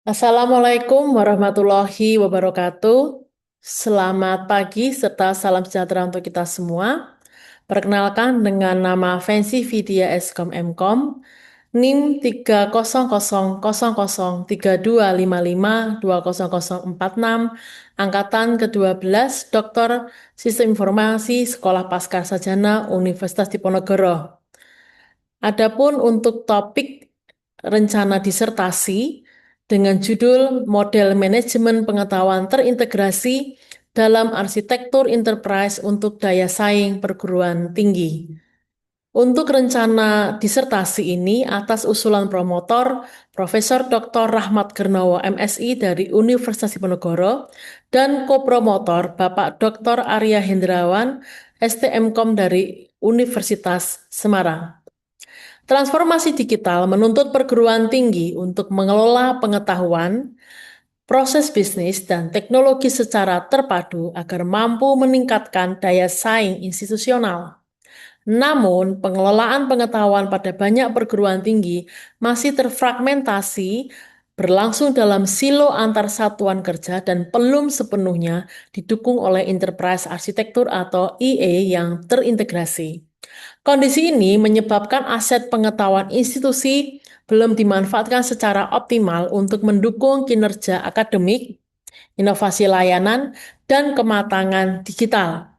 Assalamualaikum warahmatullahi wabarakatuh. Selamat pagi serta salam sejahtera untuk kita semua. Perkenalkan dengan nama Fancy Vidya Eskom Mkom, NIM 300003255200046, Angkatan ke-12, Doktor Sistem Informasi Sekolah Pascarsarjana Universitas Diponegoro. Adapun untuk topik rencana disertasi dengan judul Model Manajemen Pengetahuan Terintegrasi dalam Arsitektur Enterprise untuk Daya Saing Perguruan Tinggi. Untuk rencana disertasi ini atas usulan promotor Profesor Dr. Rahmat Gernowo MSI dari Universitas Diponegoro dan kopromotor Bapak Dr. Arya Hendrawan STMkom dari Universitas Semarang. Transformasi digital menuntut perguruan tinggi untuk mengelola pengetahuan, proses bisnis, dan teknologi secara terpadu agar mampu meningkatkan daya saing institusional. Namun, pengelolaan pengetahuan pada banyak perguruan tinggi masih terfragmentasi, berlangsung dalam silo antar satuan kerja dan belum sepenuhnya didukung oleh enterprise arsitektur atau IA yang terintegrasi. Kondisi ini menyebabkan aset pengetahuan institusi belum dimanfaatkan secara optimal untuk mendukung kinerja akademik, inovasi layanan, dan kematangan digital.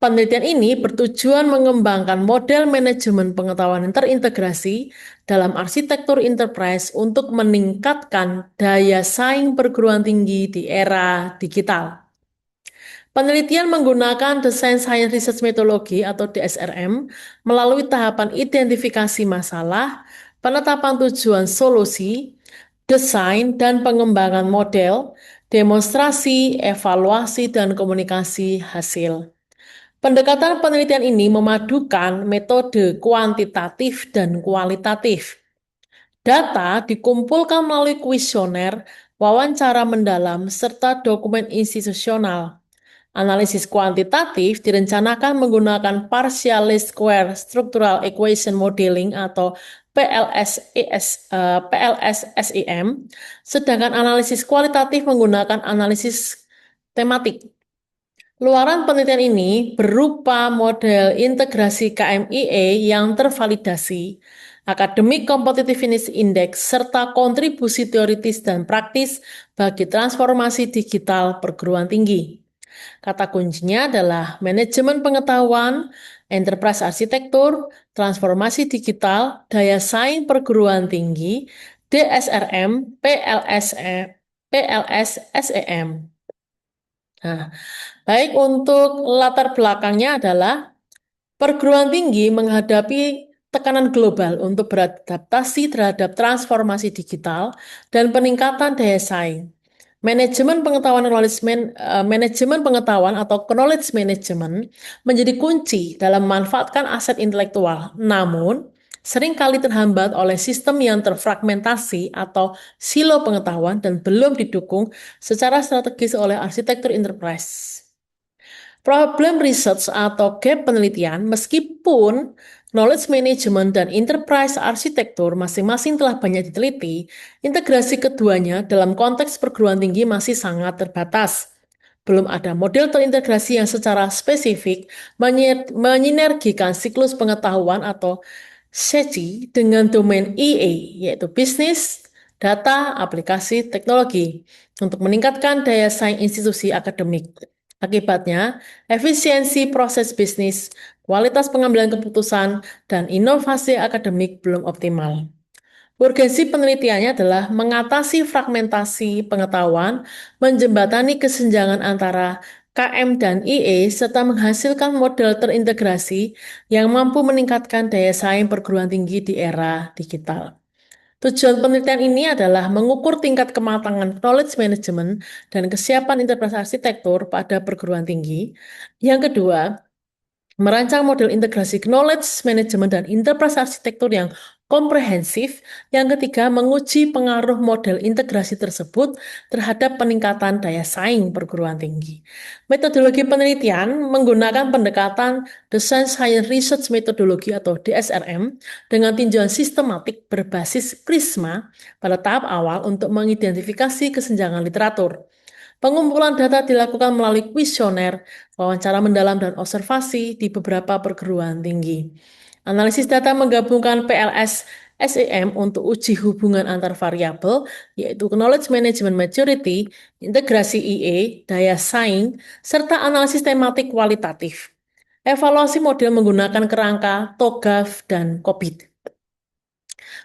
Penelitian ini bertujuan mengembangkan model manajemen pengetahuan yang terintegrasi dalam arsitektur enterprise untuk meningkatkan daya saing perguruan tinggi di era digital. Penelitian menggunakan Design Science Research Methodology atau DSRM melalui tahapan identifikasi masalah, penetapan tujuan solusi, desain dan pengembangan model, demonstrasi, evaluasi, dan komunikasi hasil. Pendekatan penelitian ini memadukan metode kuantitatif dan kualitatif. Data dikumpulkan melalui kuesioner, wawancara mendalam, serta dokumen institusional. Analisis kuantitatif direncanakan menggunakan Partial Least Square Structural Equation Modeling atau PLS-SEM, sedangkan analisis kualitatif menggunakan analisis tematik. Luaran penelitian ini berupa model integrasi KMIE yang tervalidasi, Academic Competitiveness Index, serta kontribusi teoritis dan praktis bagi transformasi digital perguruan tinggi. Kata kuncinya adalah manajemen pengetahuan, enterprise arsitektur, transformasi digital, daya saing perguruan tinggi, DSRM, PLS, SEM. Nah, baik untuk latar belakangnya adalah perguruan tinggi menghadapi tekanan global untuk beradaptasi terhadap transformasi digital dan peningkatan daya saing. Manajemen pengetahuan atau knowledge management menjadi kunci dalam memanfaatkan aset intelektual. Namun, seringkali terhambat oleh sistem yang terfragmentasi atau silo pengetahuan dan belum didukung secara strategis oleh arsitektur enterprise. Problem research atau gap penelitian, meskipun knowledge management dan enterprise arsitektur masing-masing telah banyak diteliti, integrasi keduanya dalam konteks perguruan tinggi masih sangat terbatas. Belum ada model terintegrasi yang secara spesifik menyinergikan siklus pengetahuan atau SETI dengan domain EA, yaitu bisnis, data, aplikasi, teknologi, untuk meningkatkan daya saing institusi akademik. Akibatnya, efisiensi proses bisnis, kualitas pengambilan keputusan, dan inovasi akademik belum optimal. Urgensi penelitiannya adalah mengatasi fragmentasi pengetahuan, menjembatani kesenjangan antara KM dan IE, serta menghasilkan model terintegrasi yang mampu meningkatkan daya saing perguruan tinggi di era digital. Tujuan penelitian ini adalah mengukur tingkat kematangan knowledge management dan kesiapan interpretasi arsitektur pada perguruan tinggi. Yang kedua, merancang model integrasi knowledge management dan interpretasi arsitektur yang komprehensif. Yang ketiga, menguji pengaruh model integrasi tersebut terhadap peningkatan daya saing perguruan tinggi. Metodologi penelitian menggunakan pendekatan Design Science Research Methodology atau DSRM dengan tinjauan sistematik berbasis prisma pada tahap awal untuk mengidentifikasi kesenjangan literatur. Pengumpulan data dilakukan melalui kuesioner, wawancara mendalam, dan observasi di beberapa perguruan tinggi. Analisis data menggabungkan PLS SEM untuk uji hubungan antar variabel, yaitu Knowledge Management Maturity, integrasi IE, daya saing, serta analisis tematik kualitatif. Evaluasi model menggunakan kerangka TOGAF dan COBIT.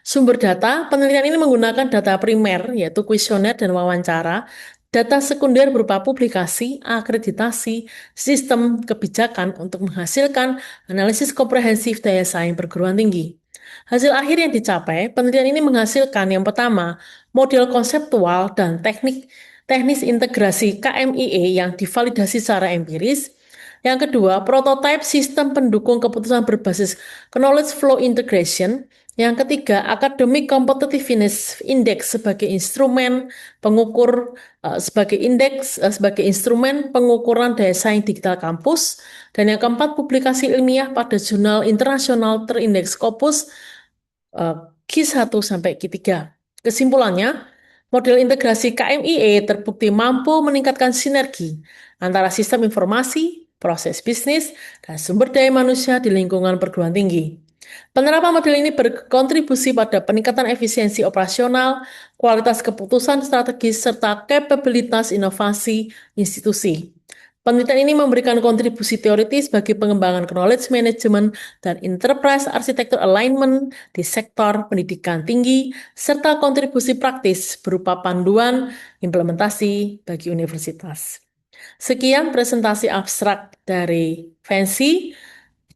Sumber data, penelitian ini menggunakan data primer, yaitu kuesioner dan wawancara, data sekunder berupa publikasi, akreditasi, sistem kebijakan untuk menghasilkan analisis komprehensif daya saing perguruan tinggi. Hasil akhir yang dicapai, penelitian ini menghasilkan yang pertama, model konseptual dan teknis integrasi KMIE yang divalidasi secara empiris. Yang kedua, prototipe sistem pendukung keputusan berbasis Knowledge Flow Integration. Yang ketiga, Academic Competitiveness Index sebagai instrumen pengukur sebagai instrumen pengukuran daya saing digital kampus. Dan yang keempat, publikasi ilmiah pada jurnal internasional terindeks Scopus Q1 sampai Q3. Kesimpulannya, model integrasi KMIE terbukti mampu meningkatkan sinergi antara sistem informasi, proses bisnis, dan sumber daya manusia di lingkungan perguruan tinggi. Penerapan model ini berkontribusi pada peningkatan efisiensi operasional, kualitas keputusan strategis, serta kapabilitas inovasi institusi. Penelitian ini memberikan kontribusi teoritis bagi pengembangan knowledge management dan enterprise architecture alignment di sektor pendidikan tinggi, serta kontribusi praktis berupa panduan implementasi bagi universitas. Sekian presentasi abstrak dari Fancy.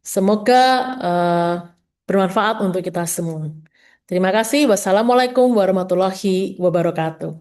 Semoga bermanfaat untuk kita semua. Terima kasih. Wassalamualaikum warahmatullahi wabarakatuh.